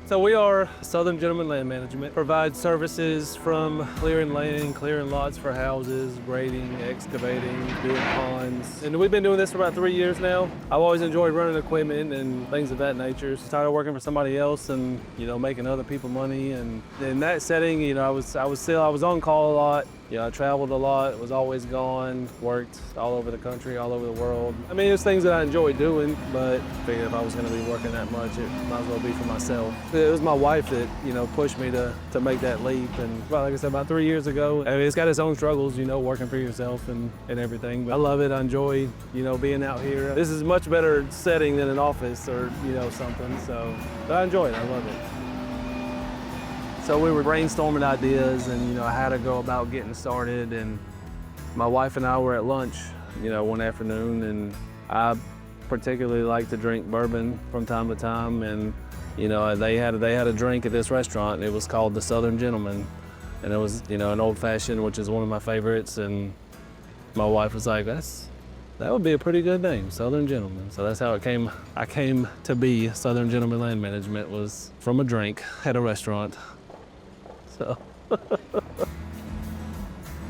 So we are Southern Gentleman Land Management, provides services from clearing land, clearing lots for houses, grading, excavating, doing ponds. And we've been doing this for about 3 years now. I've always enjoyed running equipment and things of that nature. So tired of working for somebody else and, making other people money. And in that setting, I was on call a lot. I traveled a lot, was always gone, worked all over the country, all over the world. I mean, it's things that I enjoy doing, but I figured if I was gonna be working that much, it might as well be for myself. It was my wife that, pushed me to make that leap. And well, like I said, about 3 years ago, I mean, it's got its own struggles, working for yourself and everything. But I love it, I enjoy, being out here. This is a much better setting than an office or, something, so but I enjoy it, I love it. So we were brainstorming ideas and, how to go about getting started. And my wife and I were at lunch, one afternoon, and I particularly like to drink bourbon from time to time. And, they had a drink at this restaurant, and it was called the Southern Gentleman. And it was, an old fashioned, which is one of my favorites. And my wife was like, that would be a pretty good name, Southern Gentleman. So that's how I came to be Southern Gentleman Land Management, was from a drink at a restaurant. So.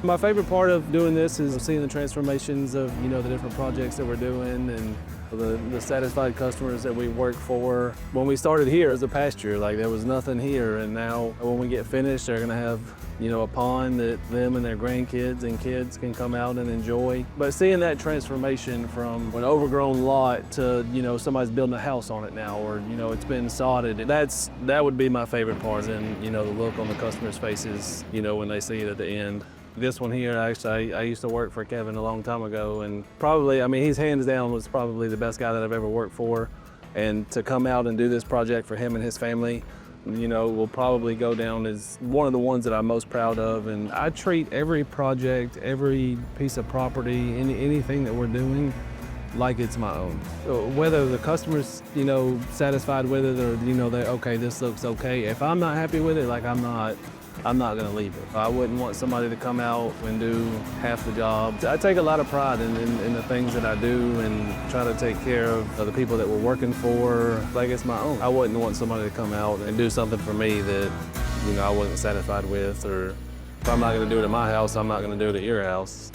My favorite part of doing this is seeing the transformations of, the different projects that we're doing and the satisfied customers that we work for. When we started here as a pasture, like there was nothing here, and now when we get finished, they're gonna have, a pond that them and their grandkids and kids can come out and enjoy. But seeing that transformation from an overgrown lot to, somebody's building a house on it now, or, it's been sodded, that would be my favorite part. And, the look on the customers' faces, when they see it at the end. This one here, actually, I used to work for Kevin a long time ago, and probably, he's hands down was probably the best guy that I've ever worked for. And to come out and do this project for him and his family, will probably go down as one of the ones that I'm most proud of. And I treat every project, every piece of property, anything that we're doing, like it's my own. Whether the customer's, satisfied with it, or, they're okay, this looks okay. If I'm not happy with it, like I'm not gonna leave it. I wouldn't want somebody to come out and do half the job. I take a lot of pride in the things that I do and try to take care of the people that we're working for like it's my own. I wouldn't want somebody to come out and do something for me that, I wasn't satisfied with, or if I'm not gonna do it at my house, I'm not gonna do it at your house.